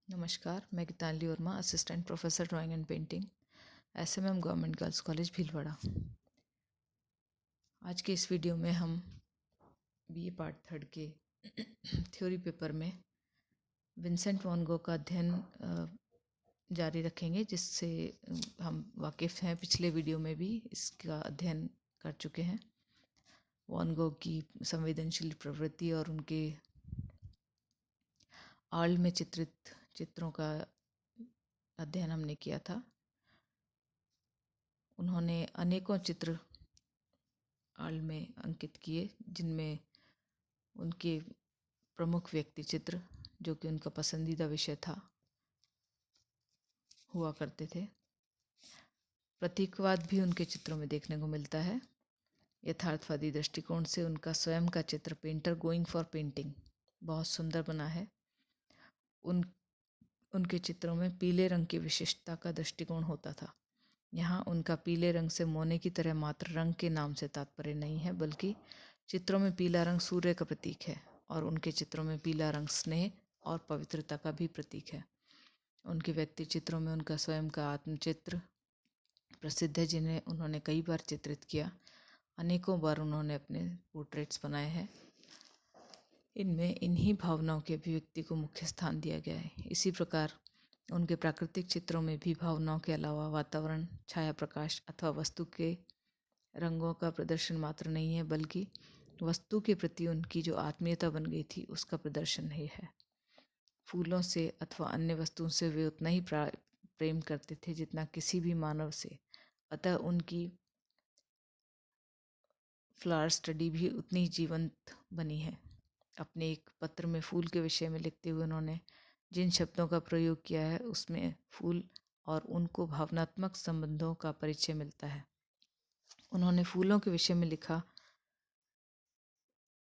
नमस्कार, मैं Geetanjali Verma, assistant professor drawing and painting, SMM government girls college Bhilwara. आज के इस वीडियो में हम बीए पार्ट थर्ड के थ्योरी पेपर में विंसेंट वैन गॉग का अध्ययन जारी रखेंगे, जिससे हम वाकिफ़ हैं। पिछले वीडियो में भी इसका अध्ययन कर चुके हैं। वैन गॉग की संवेदनशील प्रवृत्ति और उनके आर्ल में चित्रित चित्रों का अध्ययन हमने किया था। उन्होंने अनेकों चित्र आर्ल में अंकित किए, जिनमें उनके प्रमुख व्यक्ति चित्र, जो कि उनका पसंदीदा विषय था, हुआ करते थे। प्रतीकवाद भी उनके चित्रों में देखने को मिलता है। यथार्थवादी दृष्टिकोण से उनका स्वयं का चित्र पेंटर गोइंग फॉर पेंटिंग बहुत सुंदर बना है। उनके चित्रों में पीले रंग की विशिष्टता का दृष्टिकोण होता था। यहाँ उनका पीले रंग से मोने की तरह मात्र रंग के नाम से तात्पर्य नहीं है, बल्कि चित्रों में पीला रंग सूर्य का प्रतीक है और उनके चित्रों में पीला रंग स्नेह और पवित्रता का भी प्रतीक है। उनके व्यक्ति चित्रों में उनका स्वयं का आत्मचित्र प्रसिद्ध है, जिन्हें उन्होंने कई बार चित्रित किया। अनेकों बार उन्होंने अपने पोर्ट्रेट्स बनाए हैं। इनमें इन्हीं भावनाओं की अभिव्यक्ति को मुख्य स्थान दिया गया है। इसी प्रकार उनके प्राकृतिक चित्रों में भी भावनाओं के अलावा वातावरण, छाया प्रकाश अथवा वस्तु के रंगों का प्रदर्शन मात्र नहीं है, बल्कि वस्तु के प्रति उनकी जो आत्मीयता बन गई थी, उसका प्रदर्शन ही है। फूलों से अथवा अन्य वस्तुओं से वे उतना ही प्रेम करते थे जितना किसी भी मानव से। अतः उनकी फ्लावर स्टडी भी उतनी ही जीवंत बनी है। अपने एक पत्र में फूल के विषय में लिखते हुए उन्होंने जिन शब्दों का प्रयोग किया है, उसमें फूल और उनको भावनात्मक संबंधों का परिचय मिलता है। उन्होंने फूलों के विषय में लिखा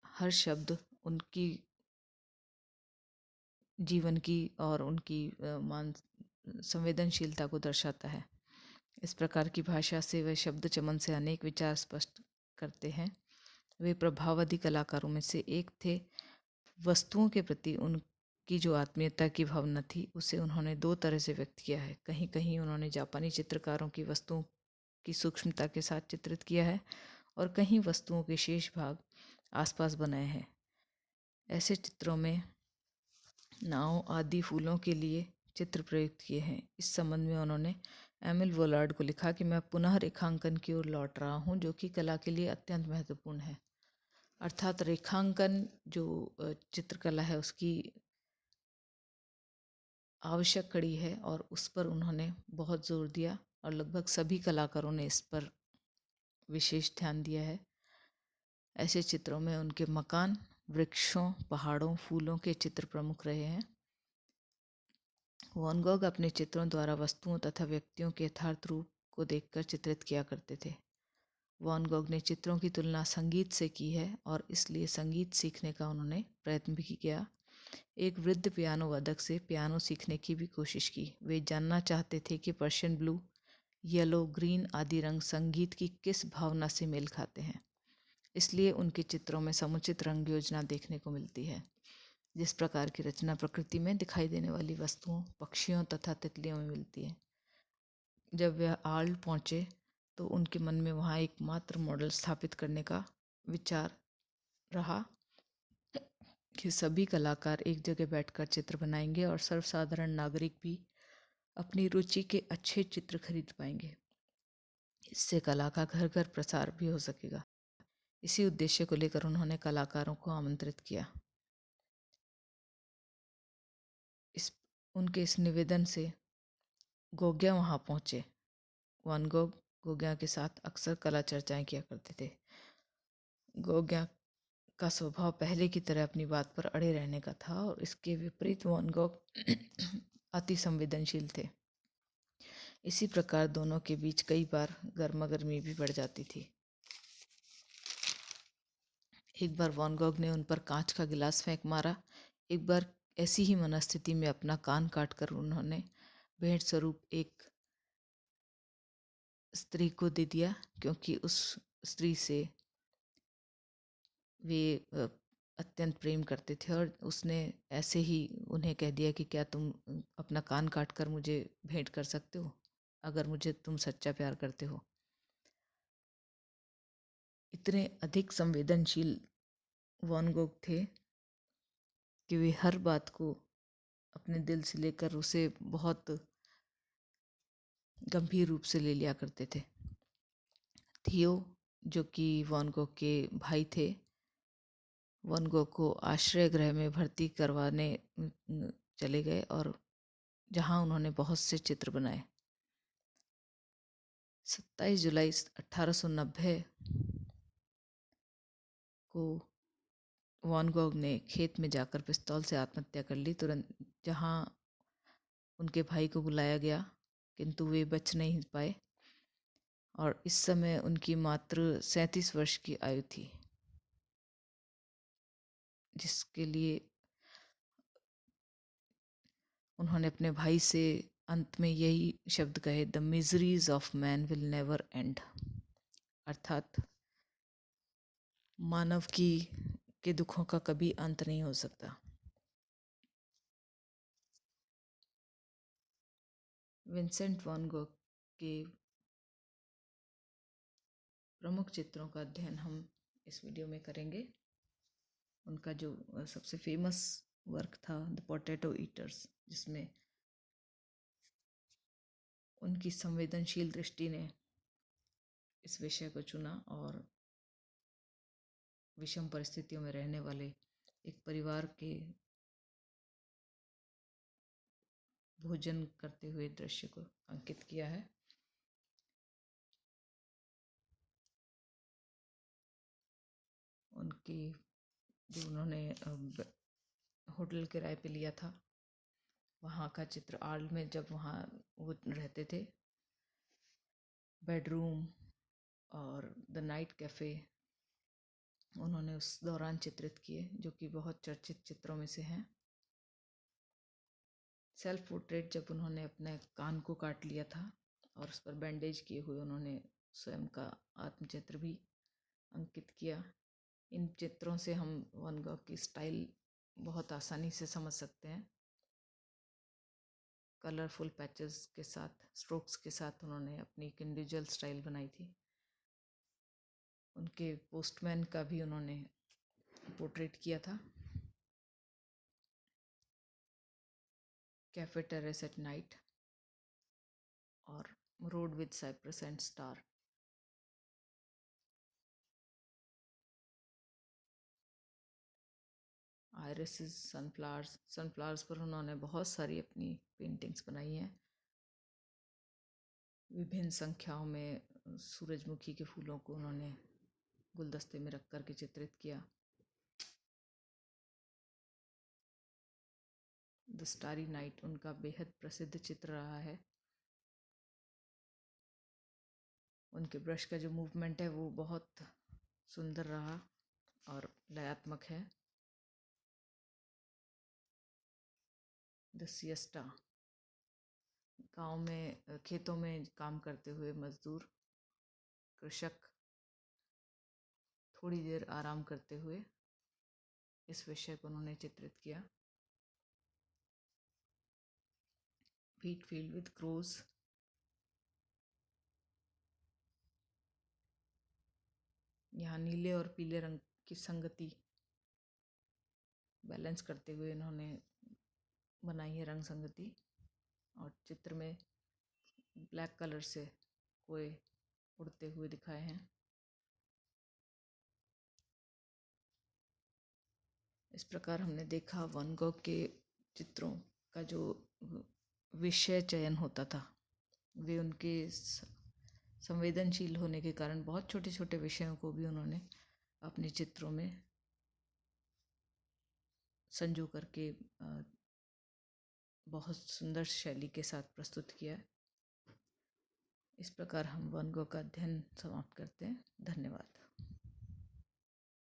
हर शब्द उनकी जीवन की और उनकी मान संवेदनशीलता को दर्शाता है। इस प्रकार की भाषा से वे शब्द चमन से अनेक विचार स्पष्ट करते हैं। वे प्रभाववादी कलाकारों में से एक थे। वस्तुओं के प्रति उनकी जो आत्मीयता की भावना थी, उसे उन्होंने दो तरह से व्यक्त किया है। कहीं कहीं उन्होंने जापानी चित्रकारों की वस्तुओं की सूक्ष्मता के साथ चित्रित किया है और कहीं वस्तुओं के शेष भाग आसपास बनाए हैं। ऐसे चित्रों में नाव आदि फूलों के लिए चित्र प्रयुक्त किए हैं। इस संबंध में उन्होंने एमिल वोलार्ड को लिखा कि मैं पुनः रेखांकन की ओर लौट रहा हूँ, जो कि कला के लिए अत्यंत महत्वपूर्ण है। अर्थात रेखांकन जो चित्रकला है, उसकी आवश्यक कड़ी है और उस पर उन्होंने बहुत जोर दिया और लगभग सभी कलाकारों ने इस पर विशेष ध्यान दिया है। ऐसे चित्रों में उनके मकान, वृक्षों, पहाड़ों, फूलों के चित्र प्रमुख रहे हैं। वैन गॉग अपने चित्रों द्वारा वस्तुओं तथा व्यक्तियों के यथार्थ रूप को देखकर चित्रित किया करते थे। वैन गॉग ने चित्रों की तुलना संगीत से की है और इसलिए संगीत सीखने का उन्होंने प्रयत्न भी किया। एक वृद्ध पियानो वादक से पियानो सीखने की भी कोशिश की। वे जानना चाहते थे कि पर्शियन ब्लू, येलो, ग्रीन आदि रंग संगीत की किस भावना से मेल खाते हैं। इसलिए उनके चित्रों में समुचित रंग योजना देखने को मिलती है। जिस प्रकार की रचना प्रकृति में दिखाई देने वाली वस्तुओं, पक्षियों तथा तितलियों में मिलती है। जब वह आर्ल पहुँचे तो उनके मन में वहाँ एकमात्र मॉडल स्थापित करने का विचार रहा कि सभी कलाकार एक जगह बैठकर चित्र बनाएंगे और सर्वसाधारण नागरिक भी अपनी रुचि के अच्छे चित्र खरीद पाएंगे। इससे कला का घर घर प्रसार भी हो सकेगा। इसी उद्देश्य को लेकर उन्होंने कलाकारों को आमंत्रित किया। उनके इस निवेदन से गोग्या वहाँ पहुँचे। वैन गॉग गोग्या के साथ अक्सर कला चर्चाएं किया करते थे। गोग्या का स्वभाव पहले की तरह अपनी बात पर अड़े रहने का था और इसके विपरीत वैन गॉग अति संवेदनशील थे। इसी प्रकार दोनों के बीच कई बार गर्मागर्मी भी बढ़ जाती थी। एक बार वैन गॉग ने उन पर कांच का गिलास फेंक मारा। एक बार ऐसी ही मनस्थिति में अपना कान काटकर उन्होंने भेंट स्वरूप एक स्त्री को दे दिया, क्योंकि उस स्त्री से वे अत्यंत प्रेम करते थे और उसने ऐसे ही उन्हें कह दिया कि क्या तुम अपना कान काट कर मुझे भेंट कर सकते हो अगर मुझे तुम सच्चा प्यार करते हो। इतने अधिक संवेदनशील वैन गोग थे कि वे हर बात को अपने दिल से लेकर उसे बहुत गंभीर रूप से ले लिया करते थे। थियो, जो कि वैन गोग के भाई थे, वैन गोग को आश्रय गृह में भर्ती करवाने चले गए और जहां उन्होंने बहुत से चित्र बनाए। 27 जुलाई 1890 को वैन गोग ने खेत में जाकर पिस्तौल से आत्महत्या कर ली। तुरंत जहां उनके भाई को बुलाया गया किंतु वे बच नहीं पाए और इस समय उनकी मात्र 37 वर्ष की आयु थी, जिसके लिए उन्होंने अपने भाई से अंत में यही शब्द कहे, the miseries of man will never and, अर्थात मानव की के दुखों का कभी अंत नहीं हो सकता। विंसेंट वैन गोग के प्रमुख चित्रों का अध्ययन हम इस वीडियो में करेंगे। उनका जो सबसे फेमस वर्क था द पोटैटो ईटर्स, जिसमें उनकी संवेदनशील दृष्टि ने इस विषय को चुना और विषम परिस्थितियों में रहने वाले एक परिवार के भोजन करते हुए दृश्य को अंकित किया है। उनकी जो उन्होंने होटल किराए पे लिया था, वहाँ का चित्र आर्ल में जब वहाँ वो रहते थे, बेडरूम और द नाइट कैफ़े उन्होंने उस दौरान चित्रित किए, जो कि बहुत चर्चित चित्रों में से हैं। सेल्फ पोर्ट्रेट, जब उन्होंने अपने कान को काट लिया था और उस पर बैंडेज किए हुए उन्होंने स्वयं का आत्मचित्र भी अंकित किया। इन चित्रों से हम वैन गॉग की स्टाइल बहुत आसानी से समझ सकते हैं। कलरफुल पैचेस के साथ, स्ट्रोक्स के साथ उन्होंने अपनी एक इंडिविजुअल स्टाइल बनाई थी। उनके पोस्टमैन का भी उन्होंने पोर्ट्रेट किया था। कैफे टेरेस एट नाइट और Road with Cypress and Star. Irises, Sunflowers पर उन्होंने बहुत सारी अपनी पेंटिंग्स बनाई हैं। विभिन्न संख्याओं में सूरजमुखी के फूलों को उन्होंने गुलदस्ते में रख कर के चित्रित किया। द स्टारी नाइट उनका बेहद प्रसिद्ध चित्र रहा है। उनके ब्रश का जो मूवमेंट है वो बहुत सुंदर रहा और लयात्मक है। द सिएस्टा, गांव में खेतों में काम करते हुए मजदूर, कृषक थोड़ी देर आराम करते हुए इस विषय को उन्होंने चित्रित किया। व्हीट फील्ड विद क्रोज, यहाँ नीले और पीले रंग की संगति बैलेंस करते हुए इन्होंने बनाई है रंग संगति, और चित्र में ब्लैक कलर से कोए उड़ते हुए दिखाए हैं। इस प्रकार हमने देखा वैन गॉग के चित्रों का जो विषय चयन होता था, वे उनके संवेदनशील होने के कारण बहुत छोटे छोटे विषयों को भी उन्होंने अपने चित्रों में संजो करके बहुत सुंदर शैली के साथ प्रस्तुत किया। इस प्रकार हम वैन गॉग का अध्ययन समाप्त करते हैं। धन्यवाद।